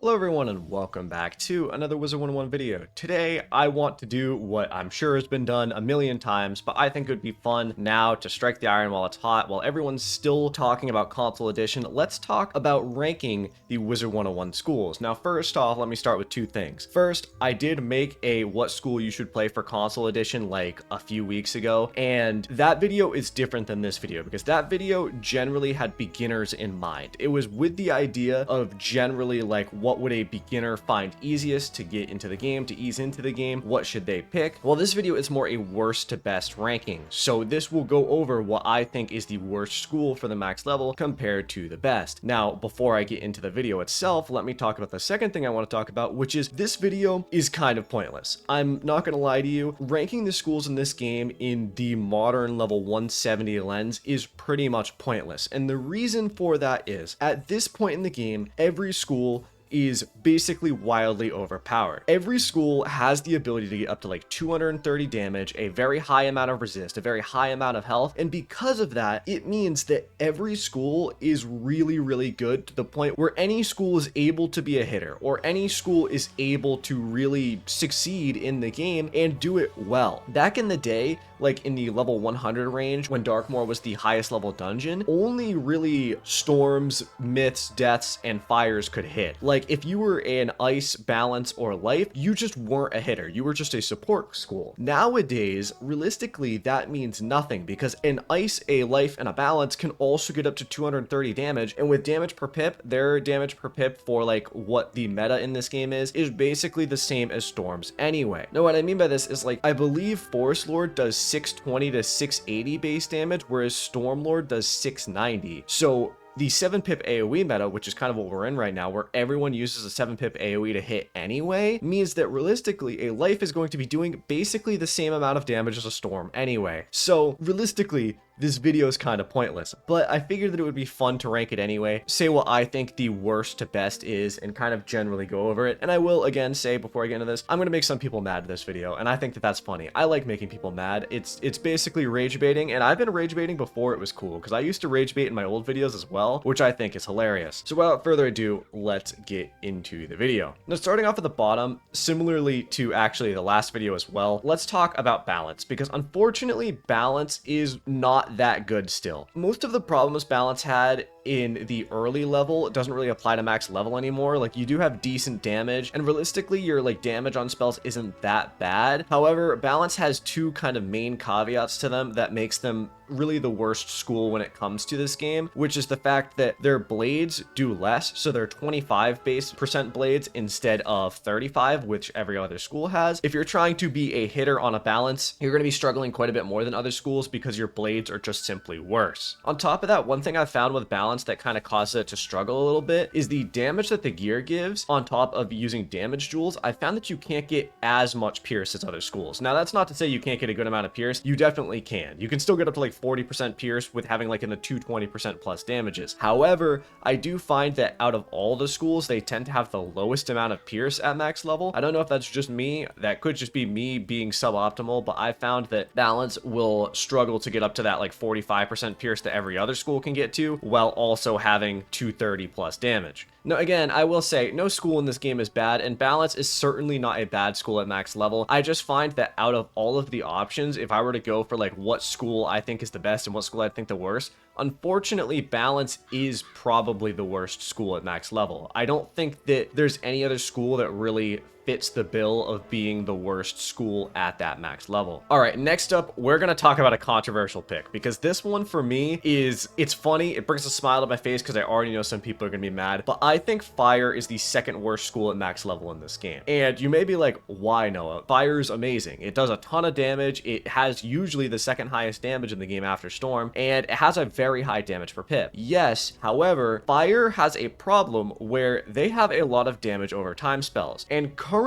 Hello everyone and welcome back to another Wizard101 video. Today I want to do what I'm sure has been done a million times, but I think it would be fun now to strike the iron while it's hot, while everyone's still talking about console edition. Let's talk about ranking the Wizard101 schools. Now first off, let me start with two things. First, I did make a what school you should play for console edition like a few weeks ago, and that video is different than this video because that video generally had beginners in mind. It was with the idea of generally like what would a beginner find easiest to get into the game, to ease into the game, what should they pick? Well, this video is more a worst to best ranking, so this will go over what I think is the worst school for the max level compared to the best. Now, before I get into the video itself, let me talk about the second thing I want to talk about, which is this video is kind of pointless. I'm not going to lie to you, ranking the schools in this game in the modern level 170 lens is pretty much pointless, and the reason for that is, at this point in the game, every school is basically wildly overpowered. Every school has the ability to get up to like 230 damage, a very high amount of resist, a very high amount of health, and because of that, it means that every school is really good to the point where any school is able to be a hitter, or any school is able to really succeed in the game and do it well. Back in the day, like in the level 100 range, when Darkmoor was the highest level dungeon, only really storms, myths, deaths, and fires could hit. Like if you were an ice, balance, or life, you just weren't a hitter. You were just a support school. Nowadays, realistically, that means nothing because an ice, a life, and a balance can also get up to 230 damage, and with damage per pip, their damage per pip for like what the meta in this game is basically the same as storms anyway. Now what I mean by this is like, I believe Forest Lord does 620 to 680 base damage, whereas Stormlord does 690. So the 7-pip AoE meta, which is kind of what we're in right now, where everyone uses a 7-pip AoE to hit anyway, means that realistically, a life is going to be doing basically the same amount of damage as a storm anyway. So realistically, this video is kind of pointless, but I figured that it would be fun to rank it anyway, say what I think the worst to best is, and kind of generally go over it. And I will again say before I get into this, I'm going to make some people mad in this video, and I think that that's funny. I like making people mad. It's basically rage baiting, and I've been rage baiting before it was cool, because I used to rage bait in my old videos as well, which I think is hilarious. So without further ado, let's get into the video. Now starting off at the bottom, similarly to actually the last video as well, let's talk about balance, because unfortunately balance is not that good still. Most of the problems balance had in the early level doesn't really apply to max level anymore. Like you do have decent damage, and realistically your like damage on spells isn't that bad. However, balance has two kind of main caveats to them that makes them really the worst school when it comes to this game, which is the fact that their blades do less, so they're 25 base percent blades instead of 35, which every other school has. If you're trying to be a hitter on a balance, you're going to be struggling quite a bit more than other schools because your blades are just simply worse. On top of that, one thing I've found with balance that kind of causes it to struggle a little bit is the damage that the gear gives on top of using damage jewels. I found that you can't get as much pierce as other schools. Now that's not to say you can't get a good amount of pierce. You definitely can. You can still get up to like 40% pierce with having like in the 220% plus damages. However, I do find that out of all the schools, they tend to have the lowest amount of pierce at max level. I don't know if that's just me. That could just be me being suboptimal, but I found that balance will struggle to get up to that like 45% pierce that every other school can get to, while also having 230 plus damage. Now again, I will say no school in this game is bad, and balance is certainly not a bad school at max level. I just find that out of all of the options, if I were to go for like what school I think is the best and what school I think the worst, unfortunately balance is probably the worst school at max level. I don't think that there's any other school that really fits the bill of being the worst school at that max level. All right, next up, we're gonna talk about a controversial pick, because this one for me it's funny. It brings a smile to my face because I already know some people are gonna be mad, but I think fire is the second worst school at max level in this game. And you may be like, why, Noah? Fire is amazing. It does a ton of damage. It has usually the second highest damage in the game after storm, and it has a very high damage per pip. Yes, however, fire has a problem where they have a lot of damage over time spells, and currently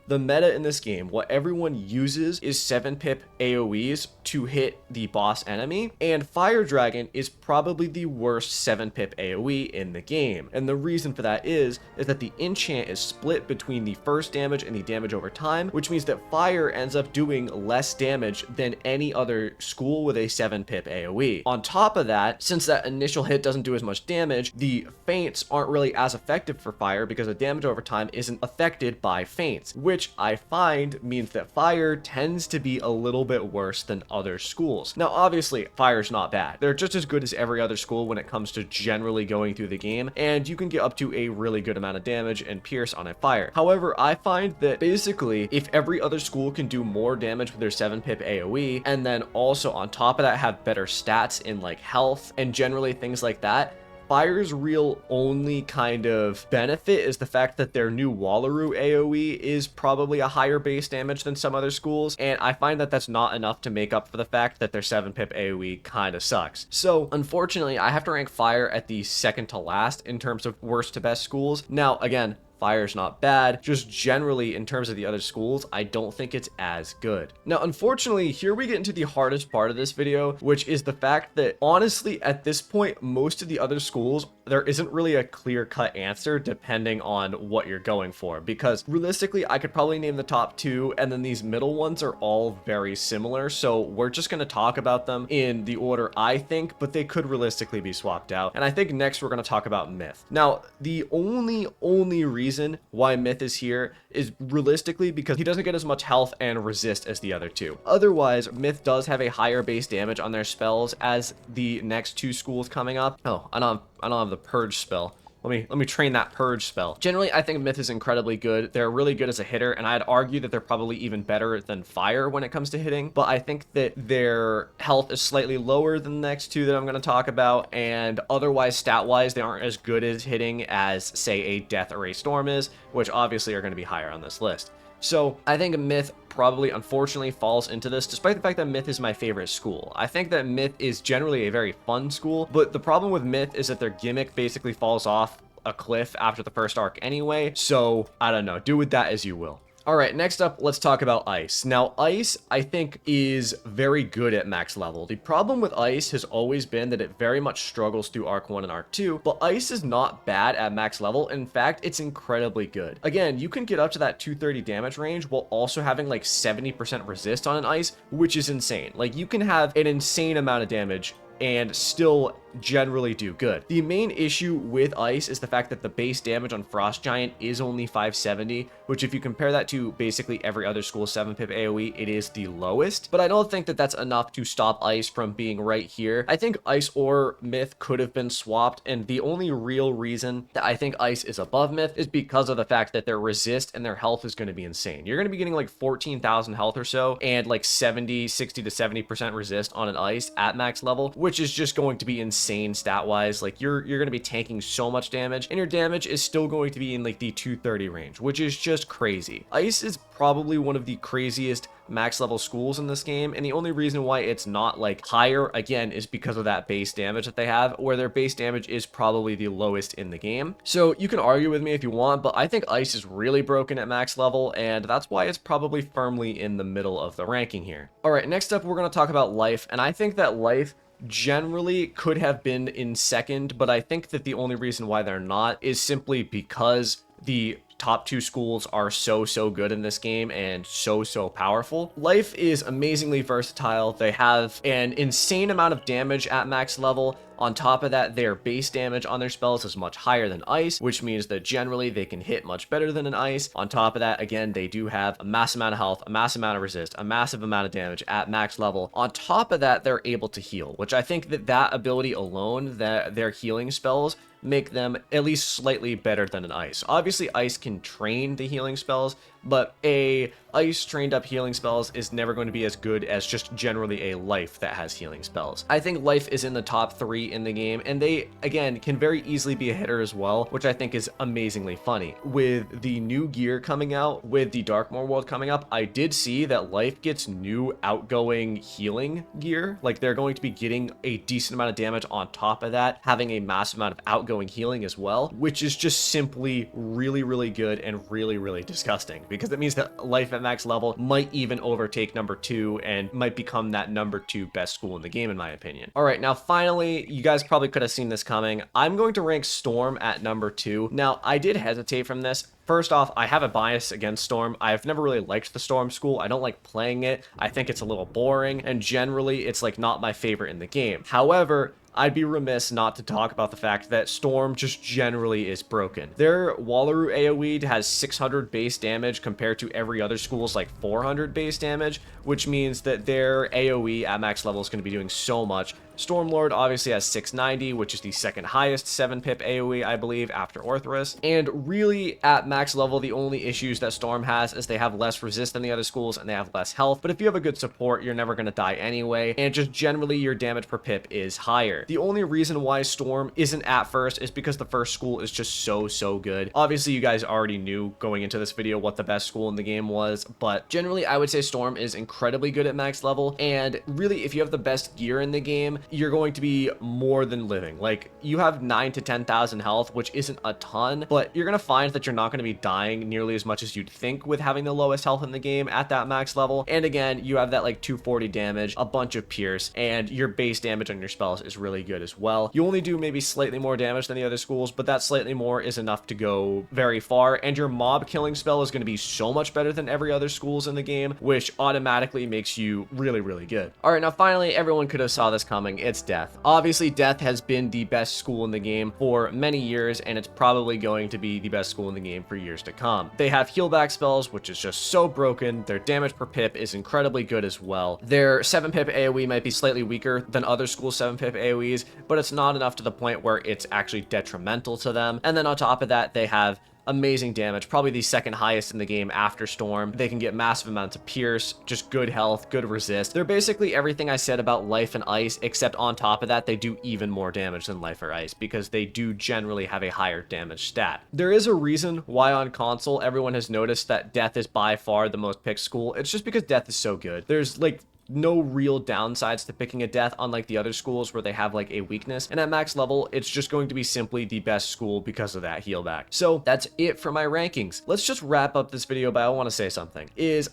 the the meta in this game, what everyone uses is 7-pip AoEs to hit the boss enemy, and Fire Dragon is probably the worst 7-pip AoE in the game. And the reason for that is that the enchant is split between the first damage and the damage over time, which means that fire ends up doing less damage than any other school with a 7-pip AoE. On top of that, since that initial hit doesn't do as much damage, the feints aren't really as effective for fire because the damage over time isn't affected by feints, which I find means that fire tends to be a little bit worse than other schools. Now, obviously, fire's not bad. They're just as good as every other school when it comes to generally going through the game, and you can get up to a really good amount of damage and pierce on a fire. However, I find that basically, if every other school can do more damage with their 7-pip AoE, and then also on top of that have better stats in like health and generally things like that, Fire's real only kind of benefit is the fact that their new Wallaroo AoE is probably a higher base damage than some other schools, and I find that that's not enough to make up for the fact that their 7-pip AoE kind of sucks. So unfortunately, I have to rank Fire at the second to last in terms of worst to best schools. Now, again, Fire's not bad, just generally in terms of the other schools, I don't think it's as good. Now, unfortunately, here we get into the hardest part of this video, which is the fact that honestly, at this point, most of the other schools, there isn't really a clear-cut answer depending on what you're going for, because realistically, I could probably name the top two, and then these middle ones are all very similar, so we're just going to talk about them in the order I think, but they could realistically be swapped out. And I think next we're going to talk about Myth. Now, the only reason why Myth is here is realistically because he doesn't get as much health and resist as the other two. Otherwise, Myth does have a higher base damage on their spells as the next two schools coming up. Oh, I don't have the Purge spell. Let me train that Purge spell. Generally, I think Myth is incredibly good. They're really good as a hitter, and I'd argue that they're probably even better than Fire when it comes to hitting, but I think that their health is slightly lower than the next two that I'm going to talk about, and otherwise, stat-wise, they aren't as good as hitting as, say, a Death or a Storm is, which obviously are going to be higher on this list. So I think Myth probably unfortunately falls into this, despite the fact that Myth is my favorite school. I think that Myth is generally a very fun school, but the problem with Myth is that their gimmick basically falls off a cliff after the first arc anyway, so I don't know, do with that as you will. All right, next up, let's talk about Ice. Now, Ice, I think, is very good at max level. The problem with Ice has always been that it very much struggles through Arc 1 and Arc 2, but Ice is not bad at max level. In fact, it's incredibly good. Again, you can get up to that 230 damage range while also having like 70% resist on an Ice, which is insane. Like, you can have an insane amount of damage and still generally do good. The main issue with Ice is the fact that the base damage on Frost Giant is only 570, which if you compare that to basically every other school 7-pip AoE, it is the lowest. But I don't think that that's enough to stop Ice from being right here. I think Ice or Myth could have been swapped, and the only real reason that I think Ice is above Myth is because of the fact that their resist and their health is going to be insane. You're going to be getting like 14,000 health or so, and like 60 to 70% resist on an Ice at max level, which is just going to be insane stat wise. Like you're going to be tanking so much damage, and your damage is still going to be in like the 230 range, which is just crazy. Ice is probably one of the craziest max level schools in this game, and the only reason why it's not like higher again is because of that base damage that they have, where their base damage is probably the lowest in the game. So you can argue with me if you want, but I think Ice is really broken at max level, and that's why it's probably firmly in the middle of the ranking here. All right, next up we're going to talk about Life, and I think that Life generally could have been in second, but I think that the only reason why they're not is simply because the top two schools are so good in this game and so powerful. Life is amazingly versatile. They have an insane amount of damage at max level. On top of that, their base damage on their spells is much higher than Ice, which means that generally they can hit much better than an Ice. On top of that, again, they do have a massive amount of health, a massive amount of resist, a massive amount of damage at max level. On top of that, they're able to heal, which I think that ability alone, that their healing spells, make them at least slightly better than an Ice. Obviously, Ice can train the healing spells, but a Ice trained up healing spells is never going to be as good as just generally a Life that has healing spells. I think Life is in the top 3 in the game, and they, again, can very easily be a hitter as well, which I think is amazingly funny. With the new gear coming out, with the Darkmoor world coming up, I did see that Life gets new outgoing healing gear. Like, they're going to be getting a decent amount of damage on top of that, having a massive amount of outgoing ongoing healing as well, which is just simply really, really good and really, really disgusting, because it means that life at max level might even overtake number 2 and might become that number 2 best school in the game, in my opinion. All right, now finally, you guys probably could have seen this coming. I'm going to rank Storm at number 2. Now, I did hesitate from this. First off, I have a bias against Storm. I've never really liked the Storm school. I don't like playing it. I think it's a little boring, and generally, it's like not my favorite in the game. However, I'd be remiss not to talk about the fact that Storm just generally is broken. Their Wallaroo AoE has 600 base damage compared to every other school's like 400 base damage, which means that their AoE at max level is going to be doing so much. Stormlord obviously has 690, which is the second highest 7-pip AoE, I believe, after Orthrus. And really, at max level, the only issues that Storm has is they have less resist than the other schools and they have less health. But if you have a good support, you're never going to die anyway. And just generally, your damage per pip is higher. The only reason why Storm isn't at first is because the first school is just so good. Obviously, you guys already knew going into this video what the best school in the game was, but generally, I would say Storm is incredibly good at max level. And really, if you have the best gear in the game, you're going to be more than living. Like, you have 9 to 10,000 health, which isn't a ton, but you're going to find that you're not going to be dying nearly as much as you'd think with having the lowest health in the game at that max level. And again, you have that like 240 damage, a bunch of pierce, and your base damage on your spells is really good as well. You only do maybe slightly more damage than the other schools, but that slightly more is enough to go very far, and your mob killing spell is going to be so much better than every other schools in the game, which automatically makes you really good. All right, now finally, everyone could have saw this coming. It's Death. Obviously, Death has been the best school in the game for many years, and it's probably going to be the best school in the game for years to come. They have heal back spells, which is just so broken. Their damage per pip is incredibly good as well. Their 7-pip AoE might be slightly weaker than other schools' 7-pip AoEs, but it's not enough to the point where it's actually detrimental to them. And then on top of that, they have amazing damage, probably the second highest in the game after Storm. They can get massive amounts of pierce, just good health, good resist. They're basically everything I said about Life and Ice, except on top of that, they do even more damage than Life or Ice because they do generally have a higher damage stat. There is a reason why on console everyone has noticed that Death is by far the most picked school. It's just because Death is so good. There's like no real downsides to picking a Death, unlike the other schools where they have like a weakness. And at max level, it's just going to be simply the best school because of that heal back. So that's it for my rankings. Let's just wrap up this video, but I want to say something.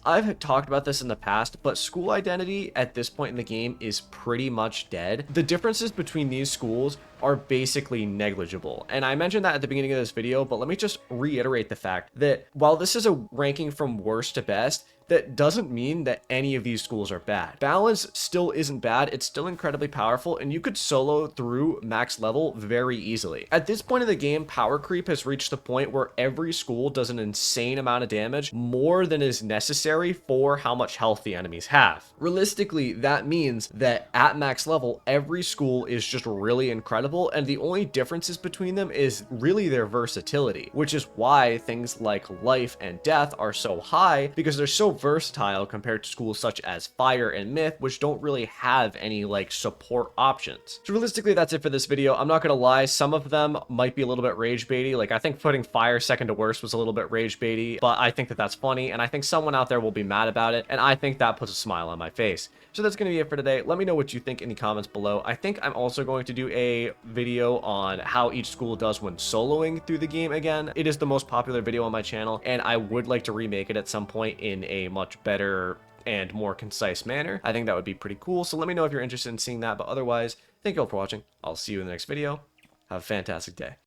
I've talked about this in the past, but school identity at this point in the game is pretty much dead. The differences between these schools are basically negligible. And I mentioned that at the beginning of this video, but let me just reiterate the fact that while this is a ranking from worst to best, that doesn't mean that any of these schools are bad. Balance still isn't bad. It's still incredibly powerful, and you could solo through max level very easily. At this point in the game, power creep has reached the point where every school does an insane amount of damage, more than is necessary for how much health the enemies have. Realistically, that means that at max level, every school is just really incredible, and the only differences between them is really their versatility, which is why things like Life and Death are so high, because they're so versatile compared to schools such as Fire and Myth, which don't really have any like support options. So realistically, that's it for this video. I'm not gonna lie, some of them might be a little bit rage baity. Like, I think putting Fire second to worst was a little bit rage baity, but I think that that's funny, and I think someone out there will be mad about it, and I think that puts a smile on my face. So that's gonna be it for today. Let me know what you think in the comments below. I think I'm also going to do a video on how each school does when soloing through the game again. It is the most popular video on my channel, and I would like to remake it at some point in a much better and more concise manner. I think that would be pretty cool. So let me know if you're interested in seeing that. But otherwise, thank you all for watching. I'll see you in the next video. Have a fantastic day.